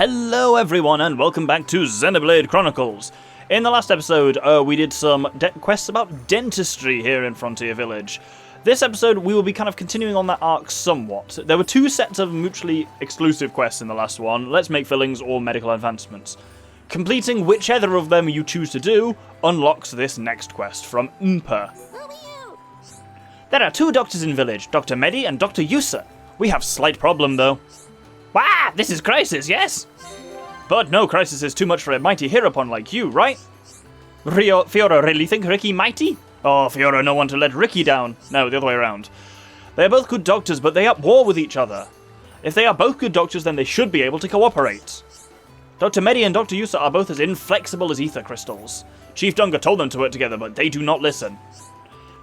Hello everyone and welcome back to Xenoblade Chronicles. In the last episode, we did some quests about dentistry here in Frontier Village. This episode, we will be kind of continuing on that arc somewhat. There were two sets of mutually exclusive quests in the last one. Let's make fillings or medical advancements. Completing whichever of them you choose to do unlocks this next quest from Nopon. There are two doctors in village, Dr. Medi and Dr. Yusa. We have slight problem though. Wah! This is crisis, yes? But no crisis is too much for a mighty Heropon like you, right? Fiora really think Ricky mighty? Oh, Fiora no one to let Ricky down. No, the other way around. They are both good doctors, but they are at war with each other. If they are both good doctors, then they should be able to cooperate. Dr. Medi and Dr. Yusa are both as inflexible as ether crystals. Chief Dunga told them to work together, but they do not listen.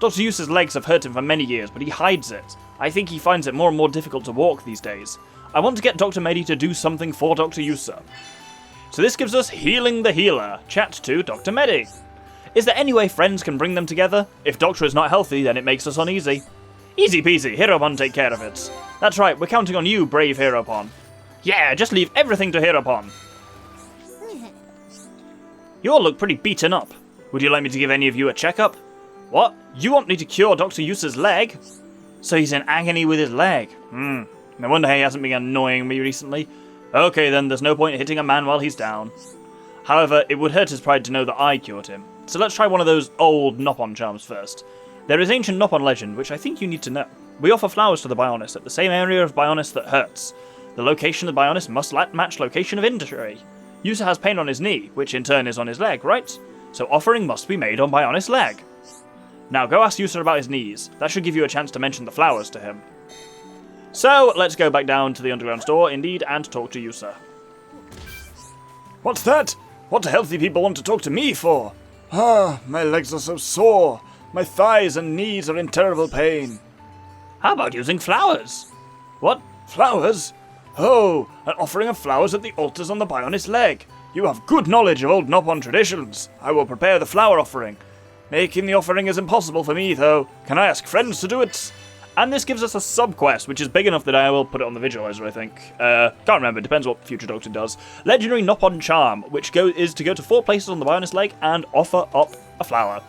Dr. Yusa's legs have hurt him for many years, but he hides it. I think he finds it more and more difficult to walk these days. I want to get Dr. Medi to do something for Dr. Yusa. So this gives us Healing the Healer. Chat to Dr. Medi. Is there any way friends can bring them together? If Doctor is not healthy, then it makes us uneasy. Easy peasy, Heropon take care of it. That's right, we're counting on you, brave Heropon. Yeah, just leave everything to Heropon. You all look pretty beaten up. Would you like me to give any of you a checkup? What? You want me to cure Dr. Yusa's leg? So he's in agony with his leg. No wonder he hasn't been annoying me recently. Okay then, there's no point in hitting a man while he's down. However, it would hurt his pride to know that I cured him. So let's try one of those old Nopon charms first. There is ancient Nopon legend, which I think you need to know. We offer flowers to the Bionis at the same area of Bionis that hurts. The location of the Bionis must match location of injury. Yusa has pain on his knee, which in turn is on his leg, right? So offering must be made on Bionis' leg. Now go ask Yusa about his knees. That should give you a chance to mention the flowers to him. So, let's go back down to the underground store, indeed, and talk to Yusa. What's that? What do healthy people want to talk to me for? My legs are so sore. My thighs and knees are in terrible pain. How about using flowers? What? Flowers? Oh, an offering of flowers at the altars on the Bionis leg. You have good knowledge of old Nopon traditions. I will prepare the flower offering. Making the offering is impossible for me, though. Can I ask friends to do it? And this gives us a sub-quest, which is big enough that I will put it on the visualizer, I think. Can't remember, depends what Future Doctor does. Legendary Nopon Charm, which is to go to 4 places on the Bionis Lake and offer up a flower.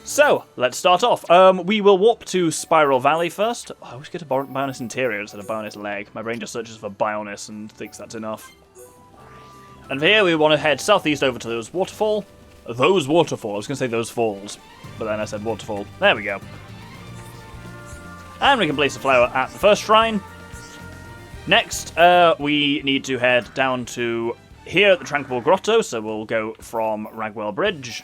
So, let's start off. We will warp to Spiral Valley first. I always get a Bionis Interior instead of Bionis Leg. My brain just searches for Bionis and thinks that's enough. And for here, we want to head southeast over to those waterfall. Those waterfall. I was going to say those falls, but then I said waterfall. There we go. And we can place a flower at the first shrine. Next, we need to head down to here at the Tranquil Grotto, so we'll go from Ragwell Bridge.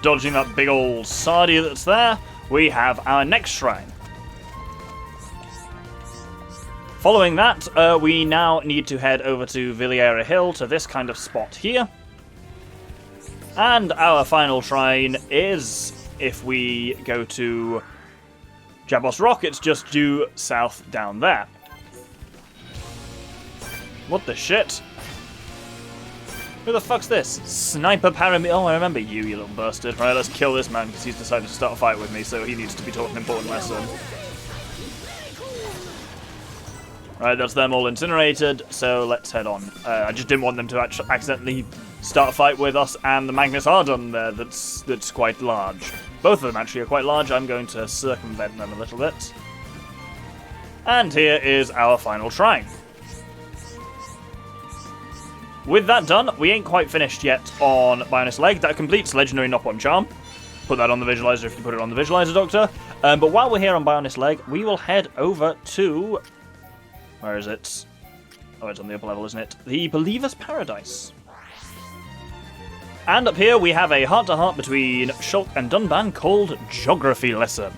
Dodging that big old Sardia that's there, we have our next shrine. Following that, we now need to head over to Villiera Hill to this kind of spot here. And our final shrine is, if we go to Jabos Rock, it's just due south down there. What the shit? Who the fuck's this? Sniper Parami... Oh, I remember you little bastard. Right, let's kill this man because he's decided to start a fight with me, so he needs to be taught an important lesson. Right, that's them all incinerated, so let's head on. I just didn't want them to accidentally start a fight with us and the Magnus Ardon there that's quite large. Both of them actually are quite large. I'm going to circumvent them a little bit. And here is our final shrine. With that done, we ain't quite finished yet on Bionis Leg. That completes Legendary Nopon Charm. Put that on the visualizer if you put it on the visualizer, Doctor. But while we're here on Bionis Leg, we will head over to... Where is it? Oh, it's on the upper level, isn't it? The Believer's Paradise. And up here we have a heart-to-heart between Shulk and Dunban called Geography Lesson.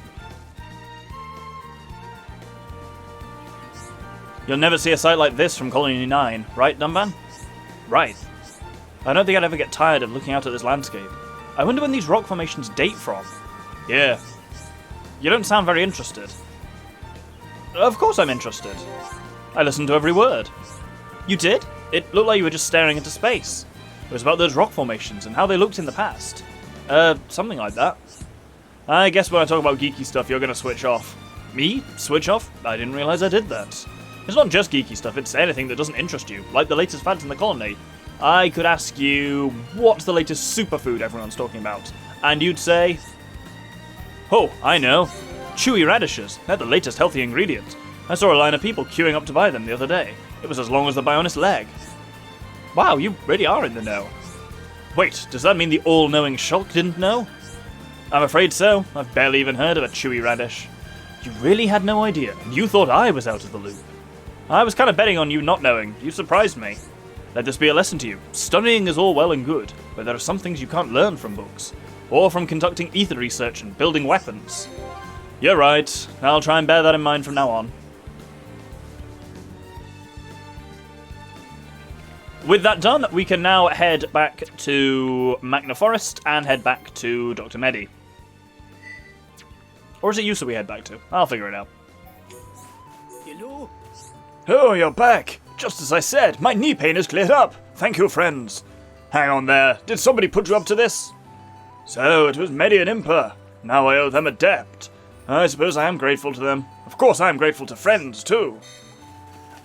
You'll never see a sight like this from Colony 9, right, Dunban? Right. I don't think I'd ever get tired of looking out at this landscape. I wonder when these rock formations date from. Yeah. You don't sound very interested. Of course I'm interested. I listened to every word. You did? It looked like you were just staring into space. It was about those rock formations and how they looked in the past. Something like that. I guess when I talk about geeky stuff, you're going to switch off. Me? Switch off? I didn't realize I did that. It's not just geeky stuff, it's anything that doesn't interest you, like the latest fads in the colony. I could ask you, what's the latest superfood everyone's talking about? And you'd say, oh, I know. Chewy radishes. They're the latest healthy ingredient. I saw a line of people queuing up to buy them the other day. It was as long as the Bionis leg. Wow, you really are in the know. Wait, does that mean the all-knowing Shulk didn't know? I'm afraid so. I've barely even heard of a chewy radish. You really had no idea, and you thought I was out of the loop. I was kind of betting on you not knowing. You surprised me. Let this be a lesson to you. Studying is all well and good, but there are some things you can't learn from books, or from conducting ether research and building weapons. You're right. I'll try and bear that in mind from now on. With that done, we can now head back to Magna Forest and head back to Dr. Medi. Or is it Yusa we head back to? I'll figure it out. Hello? Oh, you're back. Just as I said, my knee pain is cleared up. Thank you, friends. Hang on there. Did somebody put you up to this? So, it was Medi and Impa. Now I owe them a debt. I suppose I am grateful to them. Of course I am grateful to friends, too.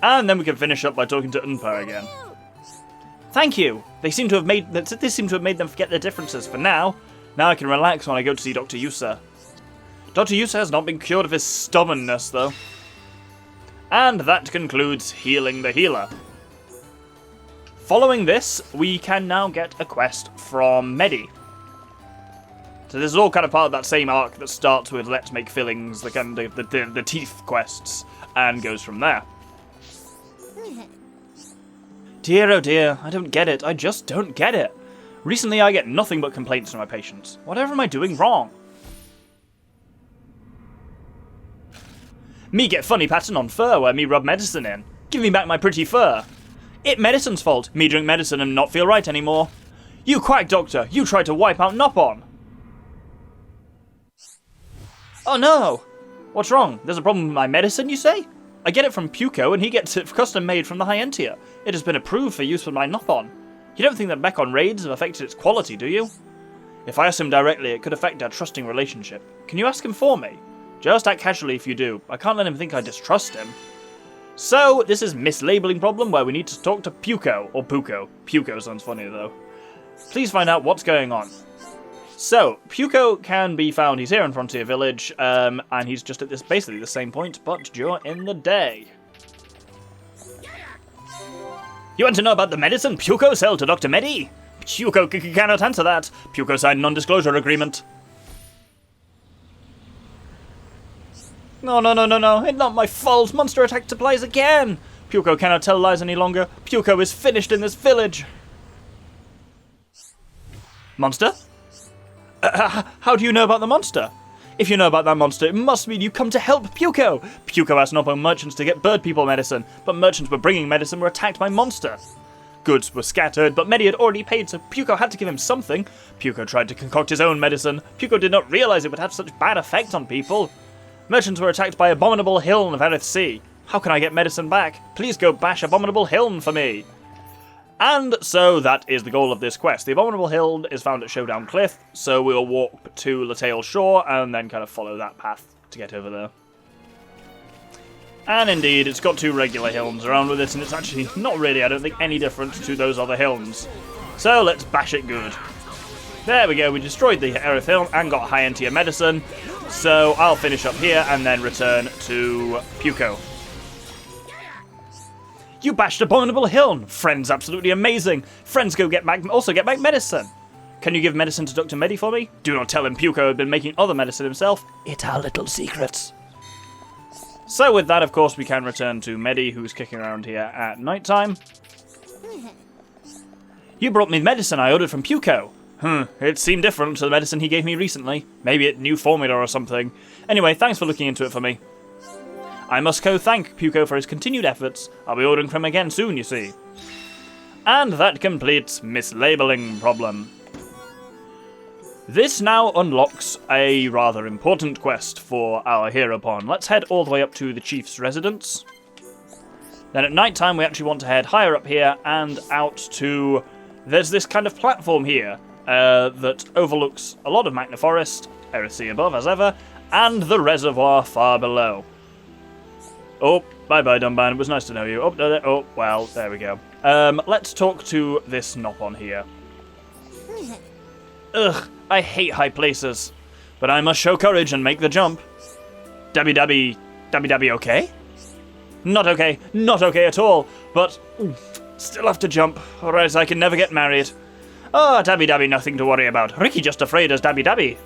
And then we can finish up by talking to Impa again. Thank you. This seemed to have made them forget their differences for now. Now I can relax when I go to see Dr. Yusa. Dr. Yusa has not been cured of his stubbornness, though. And that concludes Healing the Healer. Following this, we can now get a quest from Medi. So this is all kind of part of that same arc that starts with Let's Make Fillings, the teeth quests, and goes from there. Dear oh dear, I don't get it. I just don't get it. Recently I get nothing but complaints from my patients. Whatever am I doing wrong? Me get funny pattern on fur where me rub medicine in. Give me back my pretty fur. It medicine's fault. Me drink medicine and not feel right anymore. You quack doctor, you tried to wipe out Nopon. Oh no! What's wrong? There's a problem with my medicine, you say? I get it from Puko, and he gets it custom made from the Hyentia. It has been approved for use with my Nopon. You don't think that Mechon raids have affected its quality, do you? If I ask him directly, it could affect our trusting relationship. Can you ask him for me? Just act casually if you do. I can't let him think I distrust him. So, this is mislabeling problem where we need to talk to Puko, or Puko. Puko sounds funny though. Please find out what's going on. So, Puko can be found, he's here in Frontier Village, and he's just at this basically the same point, but during the day. You want to know about the medicine Puko sold to Dr. Medi? Puko cannot answer that. Puko signed a non-disclosure agreement. No, it's not my fault. Monster attack applies again. Puko cannot tell lies any longer. Puko is finished in this village. Monster? How do you know about the monster? If you know about that monster, it must mean you come to help Puko. Puko asked Nopon merchants to get bird people medicine, but merchants were bringing medicine were attacked by monster. Goods were scattered, but Medi had already paid, so Puko had to give him something. Puko tried to concoct his own medicine. Puko did not realize it would have such bad effect on people. Merchants were attacked by Abominable Hiln of Aerith Sea. How can I get medicine back? Please go bash Abominable Hiln for me. And so that is the goal of this quest. The Abominable Hill is found at Showdown Cliff, so we'll walk to Latail Shore and then kind of follow that path to get over there. And indeed, it's got two regular Hilns around with it, and it's actually not really, I don't think, any different to those other Hilns. So let's bash it good. There we go, we destroyed the Aerith Hiln and got Hyentia medicine, so I'll finish up here and then return to Puko. You bashed Abominable Hiln! Friend's absolutely amazing! Friends also get back medicine! Can you give medicine to Dr. Medi for me? Do not tell him Puko had been making other medicine himself. It's our little secret. So with that, of course, we can return to Medi, who's kicking around here at night time. You brought me medicine I ordered from Puko. It seemed different to the medicine he gave me recently. Maybe it new formula or something. Anyway, thanks for looking into it for me. I must thank Puko for his continued efforts. I'll be ordering from him again soon, you see. And that completes mislabeling problem. This now unlocks a rather important quest for our hero pawn. Let's head all the way up to the chief's residence. Then at night time we actually want to head higher up here and out to... There's this kind of platform here that overlooks a lot of Magna Forest, Aerith Sea above as ever, and the reservoir far below. Oh, Bye-bye, Dunban. It was nice to know you. Oh, well, there we go. Let's talk to this Nopon here. Ugh, I hate high places. But I must show courage and make the jump. Dabby okay? Not okay. Not okay at all. But still have to jump, or else I can never get married. Oh, Dabby, nothing to worry about. Ricky just afraid as Dabby.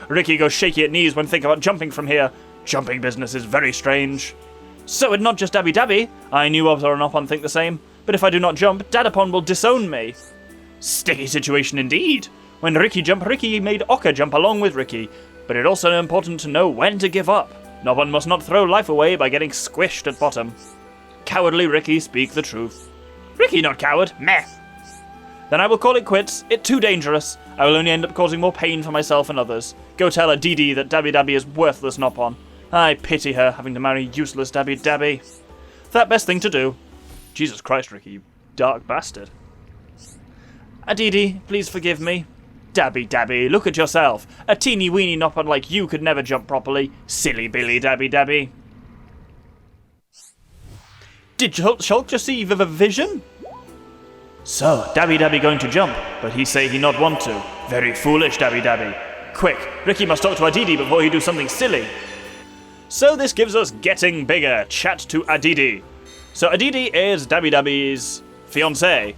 Ricky goes shaky at knees when thinking about jumping from here. Jumping business is very strange. So it's not just Dabby. I knew other Nopon think the same. But if I do not jump, Dadapon will disown me. Sticky situation indeed. When Ricky jumped, Ricky made Oka jump along with Ricky. But it's also important to know when to give up. Nopon must not throw life away by getting squished at bottom. Cowardly Ricky, speak the truth. Ricky not coward, meh. Then I will call it quits. It's too dangerous. I will only end up causing more pain for myself and others. Go tell a Didi that Dabby is worthless Nopon. I pity her, having to marry useless Dabby. That best thing to do. Jesus Christ, Ricky, you dark bastard. Adidi, please forgive me. Dabby, look at yourself. A teeny weeny Nopon like you could never jump properly. Silly Billy Dabby. Did Shulk just see the vision? So, Dabby going to jump, but he say he not want to. Very foolish, Dabby. Quick, Ricky must talk to Adidi before he do something silly. So this gives us Getting Bigger, chat to Adidi. So Adidi is Dabby's fiancée,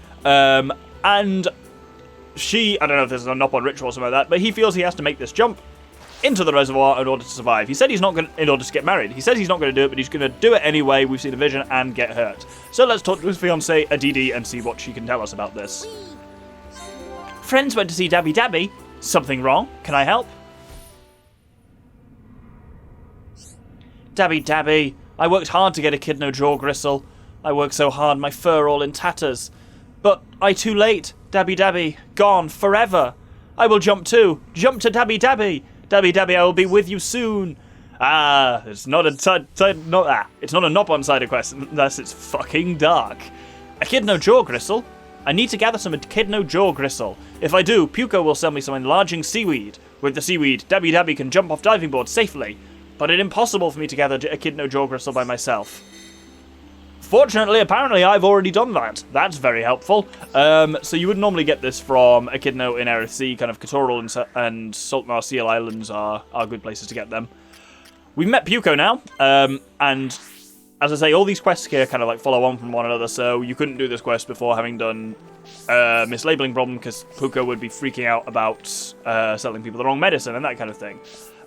and she, I don't know if this is a Nopon ritual or something like that, but he feels he has to make this jump into the reservoir in order to survive. He said he's not going in order to get married. He says he's not going to do it, but he's going to do it anyway. We've seen a vision and get hurt. So let's talk to his fiancée, Adidi, and see what she can tell us about this. Friends went to see Dabby. Something wrong? Can I help? Dabby, I worked hard to get a Echidna jaw gristle. I worked so hard, my fur all in tatters. But I too late. Dabby, gone forever. I will jump too. Jump to Dabby. Dabby, I will be with you soon. It's not a it's not a Nopon side quest unless it's fucking dark. Echidna jaw gristle? I need to gather some Echidna jaw gristle. If I do, Puko will sell me some enlarging seaweed. With the seaweed, Dabby can jump off diving boards safely. But it's impossible for me to gather Echidna jaw gristle by myself. Fortunately, apparently I've already done that. That's very helpful. So you would normally get this from Echidna in Aerith Sea, kind of Katoral and Sultnar Seal Islands are good places to get them. We've met Puko now, and as I say, all these quests here kind of like follow on from one another, so you couldn't do this quest before having done mislabeling problem, because Puko would be freaking out about selling people the wrong medicine and that kind of thing.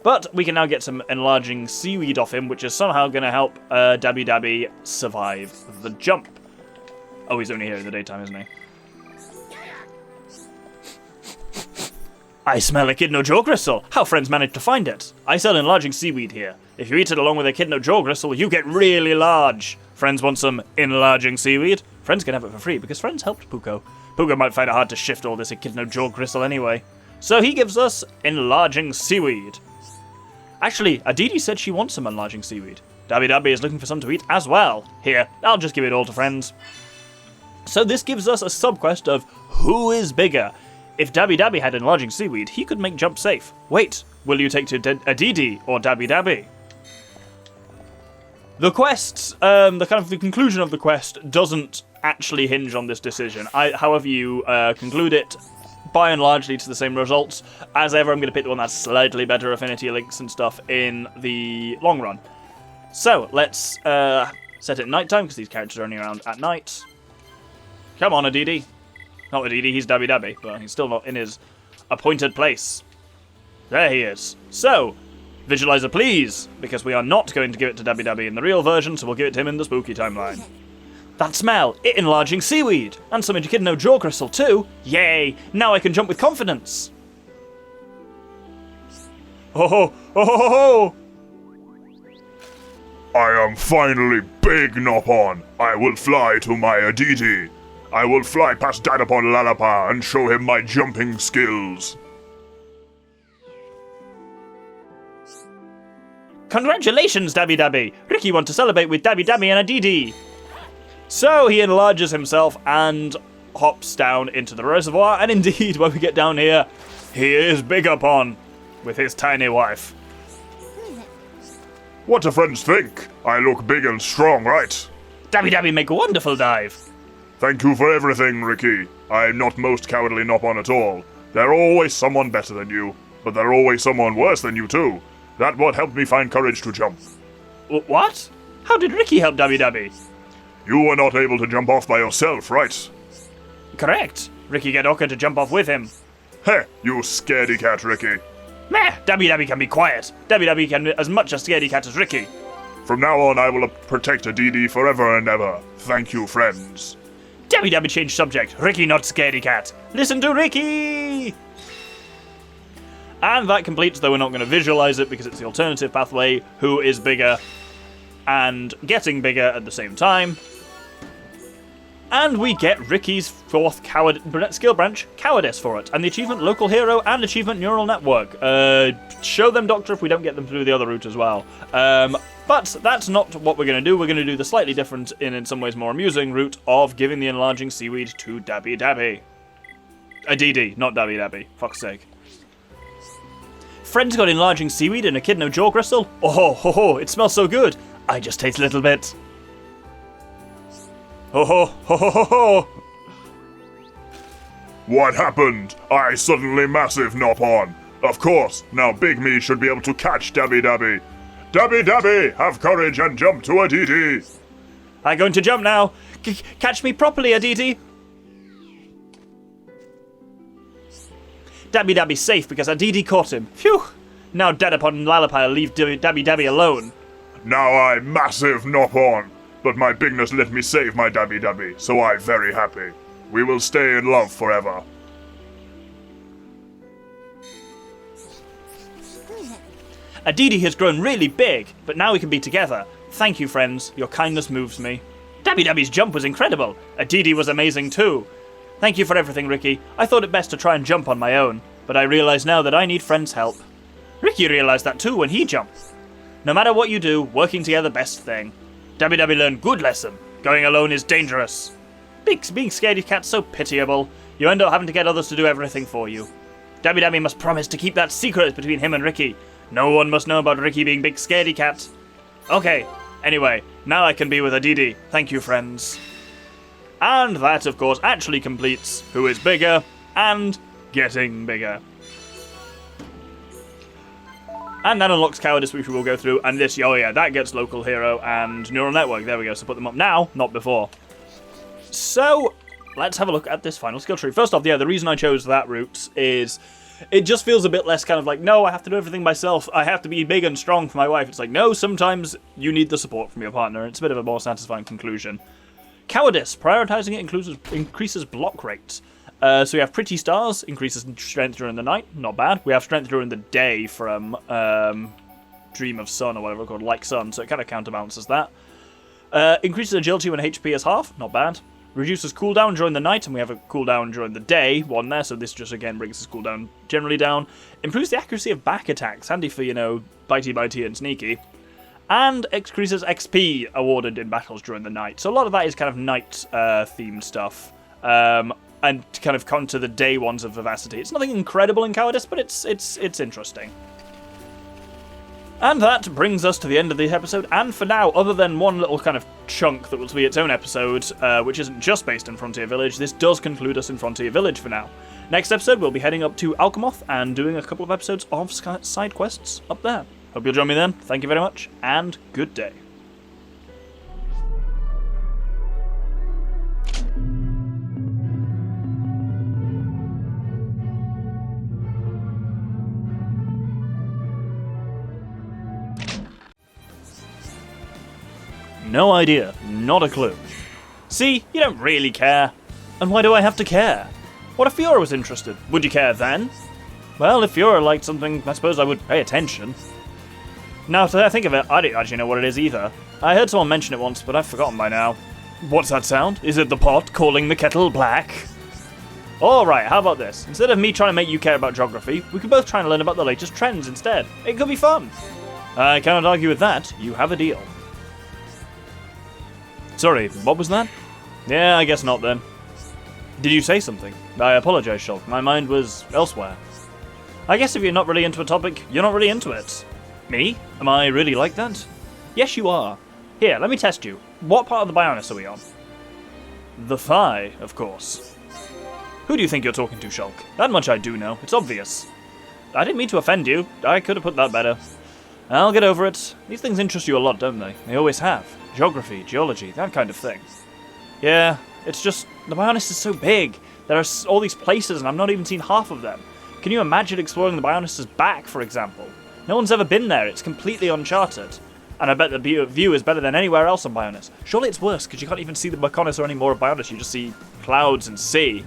But we can now get some enlarging seaweed off him, which is somehow going to help Dabby survive the jump. Oh, he's only here in the daytime, isn't he? I smell Echidna jaw gristle. How friends managed to find it? I sell enlarging seaweed here. If you eat it along with Echidna jaw gristle, you get really large. Friends want some enlarging seaweed? Friends can have it for free because friends helped Puko. Puko might find it hard to shift all this Echidna jaw gristle anyway. So he gives us enlarging seaweed. Actually, Adidi said she wants some enlarging seaweed. Dabby is looking for some to eat as well. Here, I'll just give it all to friends. So this gives us a sub-quest of who is bigger. If Dabby had enlarging seaweed, he could make jump safe. Wait, will you take to Adidi or Dabby? The quest, the conclusion of the quest doesn't actually hinge on this decision. However you conclude it, by and large leads to the same results. As ever, I'm going to pick the one that's slightly better affinity links and stuff in the long run. So, let's set it nighttime, because these characters are only around at night. Come on, Adidi. Not Adidi, he's Dabby, but he's still not in his appointed place. There he is. So, visualizer please, because we are not going to give it to Dabby in the real version, so we'll give it to him in the spooky timeline. That smell! It enlarging seaweed! And some Echidna jaw gristle too! Yay! Now I can jump with confidence! Ho! I am finally big, Nopon! I will fly to my Aditi! I will fly past Dadapon Lalapa and show him my jumping skills! Congratulations, Dabby! Ricky want to celebrate with Dabby and Adidi! So he enlarges himself and hops down into the reservoir, and indeed, when we get down here, he is Bigapon with his tiny wife. What do friends think? I look big and strong, right? Dabby Dabby make a wonderful dive. Thank you for everything, Ricky. I'm not most cowardly Nopon at all. There's always someone better than you, but there's always someone worse than you too. That's what helped me find courage to jump. What? How did Ricky help Dabby Dabby? You were not able to jump off by yourself, right? Correct. Ricky get Oka to jump off with him. Heh, you scaredy cat, Ricky. Meh, Dabby Dabby can be quiet. Dabby Dabby can be as much a scaredy cat as Ricky. From now on, I will protect DD forever and ever. Thank you, friends. Dabby Dabby changed subject. Ricky not scaredy cat. Listen to Ricky! And that completes, though we're not going to visualize it because it's the alternative pathway, who is bigger and getting bigger at the same time. And we get Ricky's fourth skill branch, Cowardice, for it, and the achievement Local Hero and achievement Neural Network. Show them Doctor if we don't get them through the other route as well. But that's not what we're going to do. We're going to do the slightly different, in some ways more amusing, route of giving the enlarging seaweed to Dabby Dabby. A DD, not Dabby Dabby. Fuck's sake. Friend's got enlarging seaweed and echidna jaw crystal. Oh ho ho, it smells so good. I just taste a little bit. Ho ho ho ho ho ho. What happened? I suddenly massive Nopon. Of course, now Big Me should be able to catch Dabby Dabby. Dabby Dabby, have courage and jump to Aditi. I'm going to jump now. Catch me properly, Aditi. Dabby Dabby's safe because Aditi caught him. Phew. Now Dadapon and Lalapai leave Dabby Dabby alone. Now I massive Nopon, but my bigness let me save my Dabby Dabby, so I'm very happy. We will stay in love forever. Aditi has grown really big, but now we can be together. Thank you, friends. Your kindness moves me. Dabby Dabby's jump was incredible. Aditi was amazing too. Thank you for everything, Ricky. I thought it best to try and jump on my own, but I realize now that I need friends' help. Ricky realized that too when he jumped. No matter what you do, working together best thing. Dabby Dabby learned good lesson. Going alone is dangerous. Being scaredy cat's so pitiable. You end up having to get others to do everything for you. Dabby Dabby must promise to keep that secret between him and Ricky. No one must know about Ricky being big scaredy cat. Okay, anyway, now I can be with Aditi. Thank you, friends. And that, of course, actually completes who is bigger and getting bigger. And that unlocks Cowardice, which we will go through, and this, oh yeah, that gets Local Hero and Neural Network. There we go, so put them up now, not before. So, let's have a look at this final skill tree. First off, yeah, the reason I chose that route is it just feels a bit less kind of like, no, I have to do everything myself, I have to be big and strong for my wife. It's like, no, sometimes you need the support from your partner. It's a bit of a more satisfying conclusion. Cowardice, prioritizing it increases block rate. So we have Pretty Stars, increases strength during the night, not bad. We have strength during the day from Dream of Sun or whatever it's called, Like Sun, so it kind of counterbalances that. Increases agility when HP is half, not bad. Reduces cooldown during the night, and we have a cooldown during the day, one there, so this just again brings his cooldown generally down. Improves the accuracy of back attacks, handy for, you know, bitey and sneaky. And increases XP awarded in battles during the night. So a lot of that is kind of night-themed stuff. And to kind of counter the day ones of Vivacity. It's nothing incredible in Cowardice, but it's interesting. And that brings us to the end of the episode, and for now, other than one little kind of chunk that will be its own episode, which isn't just based in Frontier Village, this does conclude us in Frontier Village for now. Next episode, we'll be heading up to Alchemoth and doing a couple of episodes of side quests up there. Hope you'll join me then. Thank you very much, and good day. No idea. Not a clue. See, you don't really care. And why do I have to care? What if Fiora was interested? Would you care then? Well, if Fiora liked something, I suppose I would pay attention. Now, to I think of it, I don't actually know what it is either. I heard someone mention it once, but I've forgotten by now. What's that sound? Is it the pot calling the kettle black? Alright, how about this? Instead of me trying to make you care about geography, we could both try and learn about the latest trends instead. It could be fun. I cannot argue with that. You have a deal. Sorry, what was that? Yeah, I guess not then. Did you say something? I apologize, Shulk. My mind was elsewhere. I guess if you're not really into a topic, you're not really into it. Me? Am I really like that? Yes, you are. Here, let me test you. What part of the Bionis are we on? The thigh, of course. Who do you think you're talking to, Shulk? That much I do know. It's obvious. I didn't mean to offend you. I could have put that better. I'll get over it. These things interest you a lot, don't they? They always have. Geography, geology, that kind of thing. Yeah, it's just, the Bionis is so big. There are all these places and I've not even seen half of them. Can you imagine exploring the Bionis' back, for example? No one's ever been there. It's completely uncharted. And I bet the view is better than anywhere else on Bionis. Surely it's worse, because you can't even see the Mechonis or any more of Bionis. You just see clouds and sea.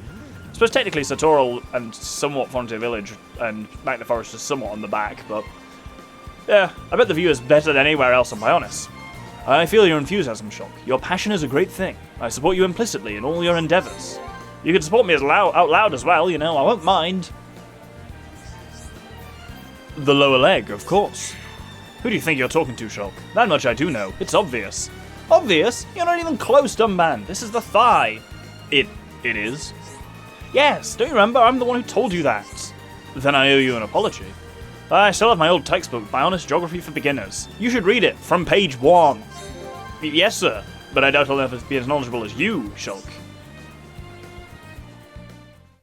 I suppose technically Satoral and somewhat Frontier Village and Magna Forest is somewhat on the back, but... yeah, I bet the view is better than anywhere else on Bionis. I feel your enthusiasm, Shulk. Your passion is a great thing. I support you implicitly in all your endeavours. You can support me out loud as well, you know, I won't mind. The lower leg, of course. Who do you think you're talking to, Shulk? That much I do know. It's obvious. Obvious? You're not even close, dumb man. This is the thigh. It is? Yes, don't you remember? I'm the one who told you that. Then I owe you an apology. I still have my old textbook, Bionis Geography for Beginners. You should read it, from page 1. Yes, sir, but I doubt I'll ever be as knowledgeable as you, Shulk.